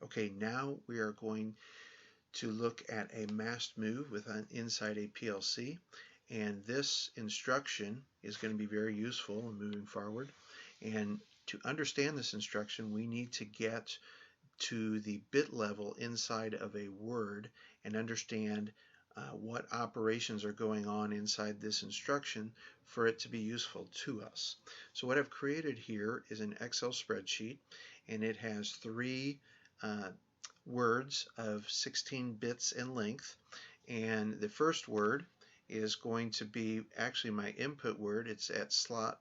Okay, now we are going to look at a masked move with inside a PLC, and this instruction is going to be very useful in moving forward. And to understand this instruction, we need to get to the bit level inside of a word and understand what operations are going on inside this instruction for it to be useful to us. So what I've created here is an Excel spreadsheet, and it has three words of 16 bits in length, and the first word is going to be actually my input word. It's at slot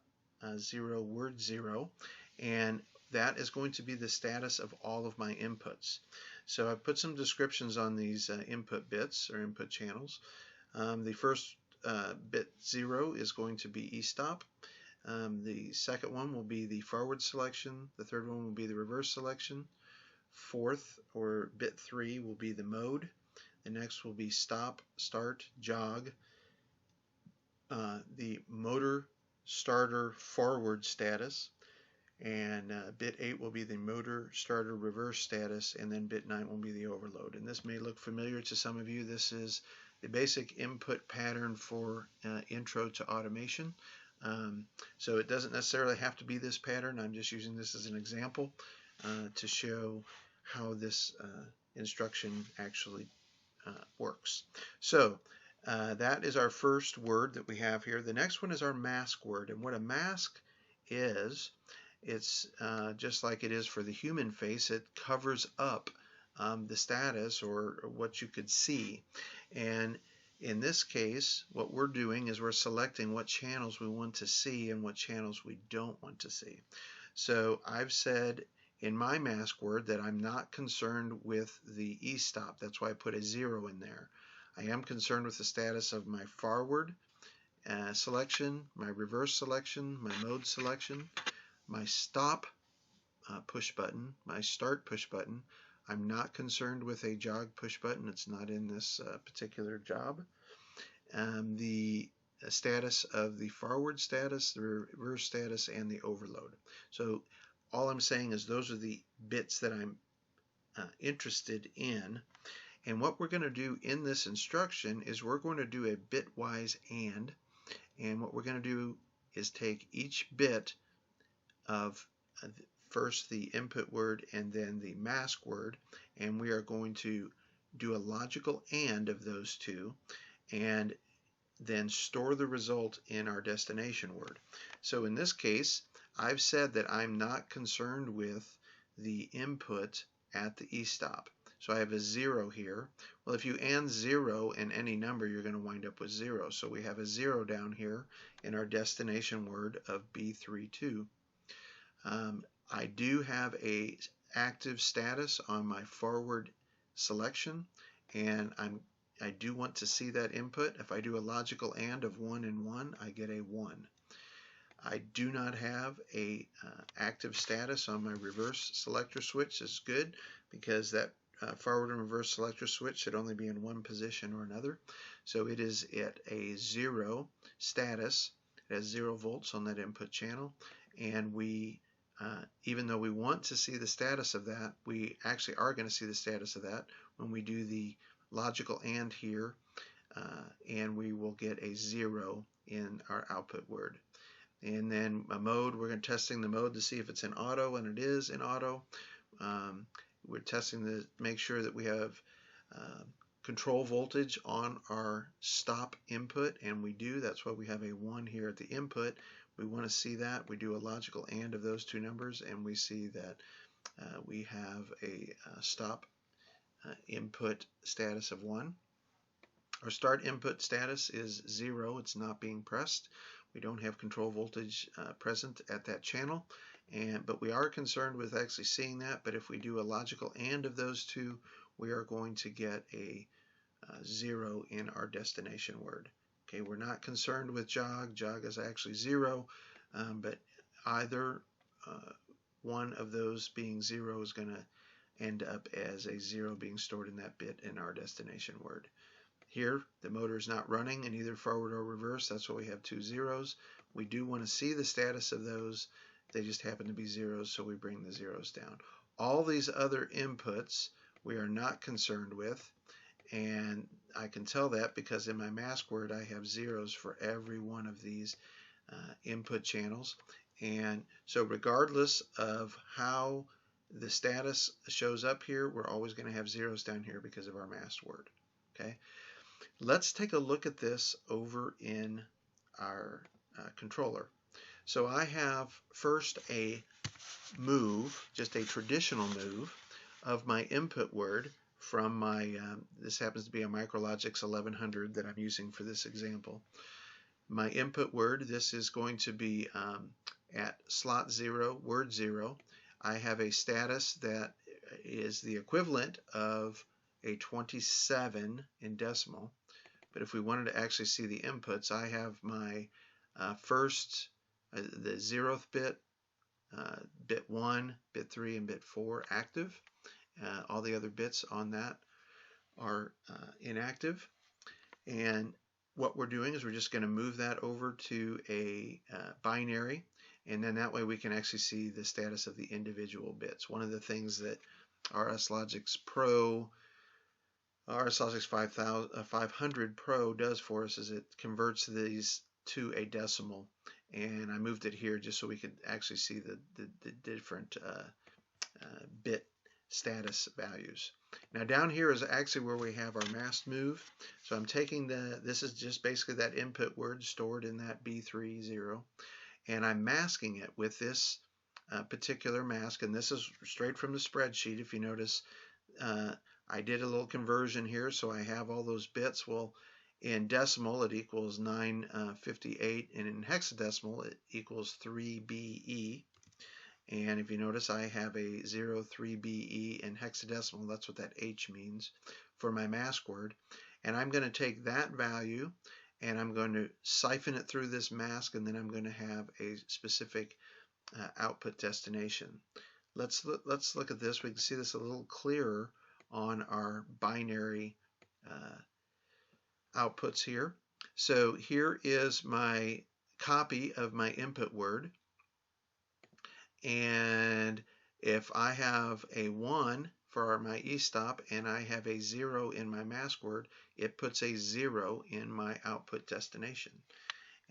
0, word 0, and that is going to be the status of all of my inputs. So I've put some descriptions on these input bits or input channels. The first bit 0 is going to be e-stop. The second one will be the forward selection. The third one will be the reverse selection. Fourth, or bit 3, will be the mode. The next will be stop, start, jog. The motor starter forward status. And bit 8 will be the motor starter reverse status, and then bit 9 will be the overload. And this may look familiar to some of you. This is the basic input pattern for Intro to Automation. So it doesn't necessarily have to be this pattern. I'm just using this as an example to show how this instruction actually works. So that is our first word that we have here. The next one is our mask word, and what a mask is, it's just like it is for the human face. It covers up the status or what you could see. And in this case, what we're doing is we're selecting what channels we want to see and what channels we don't want to see. So I've said in my mask word that I'm not concerned with the e-stop. That's why I put a 0 in there. I am concerned with the status of my forward selection, my reverse selection, my mode selection, my stop push button, my start push button. I'm not concerned with a jog push button. It's not in this particular job. The status of the forward status, the reverse status, and the overload. So all I'm saying is those are the bits that I'm interested in. And what we're going to do in this instruction is we're going to do a bitwise and what we're going to do is take each bit of first the input word and then the mask word, and we are going to do a logical AND of those two and then store the result in our destination word. So in this case, I've said that I'm not concerned with the input at the e-stop. So I have a 0 here. Well, if you AND 0 and any number, you're going to wind up with 0. So we have a 0 down here in our destination word of B32. I do have a active status on my forward selection, and I do want to see that input. If I do a logical AND of 1 and 1, I get a 1. I do not have a active status on my reverse selector switch. This is good because that forward and reverse selector switch should only be in one position or another. So it is at a 0 status. It has 0 volts on that input channel, and we even though we want to see the status of that, we actually are going to see the status of that when we do the logical AND here, and we will get a 0 in our output word. And then a mode, we're going to testing the mode to see if it's in auto, and it is in auto. We're testing to make sure that we have control voltage on our stop input, and we do. That's why we have a 1 here at the input. We want to see that. We do a logical AND of those two numbers, and we see that we have a stop input status of 1. Our start input status is 0. It's not being pressed. We don't have control voltage present at that channel, but we are concerned with actually seeing that. But if we do a logical AND of those two, we are going to get a 0 in our destination word. Okay, we're not concerned with jog. Jog is actually 0, but either one of those being 0 is going to end up as a 0 being stored in that bit in our destination word. Here, the motor is not running in either forward or reverse. That's why we have two zeros. We do want to see the status of those. They just happen to be zeros, so we bring the zeros down. All these other inputs we are not concerned with, and I can tell that because in my mask word I have zeros for every one of these input channels. And so regardless of how the status shows up here, we're always going to have zeros down here because of our masked word. Okay, let's take a look at this over in our controller. So I have first a move, just a traditional move of my input word from my, this happens to be a Micrologix 1100 that I'm using for this example. My input word, this is going to be at slot 0, word 0. I have a status that is the equivalent of a 27 in decimal. But if we wanted to actually see the inputs, I have my first, the 0th bit, bit 1, bit 3, and bit 4 active. All the other bits on that are inactive. And what we're doing is we're just going to move that over to a binary, and then that way we can actually see the status of the individual bits. One of the things that RS Logix Pro, RS Logix 500 Pro does for us is it converts these to a decimal, and I moved it here just so we could actually see the different bit status values. Now down here is actually where we have our masked move. So I'm taking this is just basically that input word stored in that B30, and I'm masking it with this particular mask, and this is straight from the spreadsheet. If you notice, I did a little conversion here, so I have all those bits. Well, in decimal it equals 958, and in hexadecimal it equals 3BE. And if you notice, I have a 03BE in hexadecimal. That's what that H means for my mask word. And I'm going to take that value and I'm going to siphon it through this mask, and then I'm going to have a specific output destination. Let's look at this. We can see this a little clearer on our binary outputs here. So here is my copy of my input word. And if I have a 1 for my e-stop and I have a 0 in my mask word, it puts a 0 in my output destination.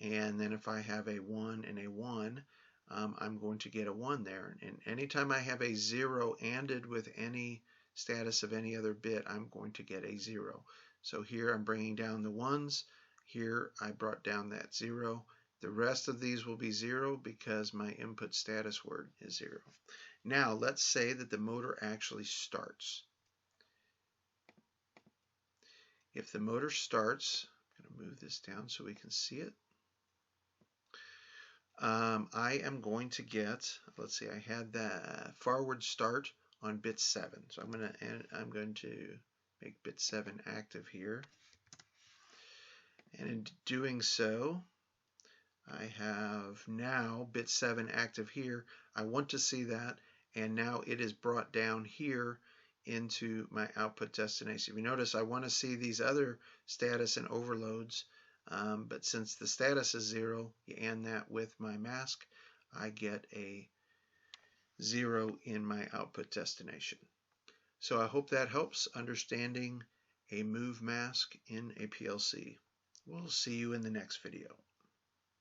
And then if I have a 1 and a 1, I'm going to get a 1 there. And anytime I have a 0 ANDed with any status of any other bit, I'm going to get a 0. So here I'm bringing down the 1s. Here I brought down that 0. The rest of these will be 0 because my input status word is 0. Now let's say that the motor actually starts. If the motor starts, I'm going to move this down so we can see it. I am going to get, let's see, I had the forward start on bit 7. So I'm going to make bit 7 active here. And in doing so, I have now bit 7 active here. I want to see that, and now it is brought down here into my output destination. If you notice, I want to see these other status and overloads, but since the status is 0, you AND that with my mask, I get a 0 in my output destination. So I hope that helps understanding a move mask in a PLC. We'll see you in the next video.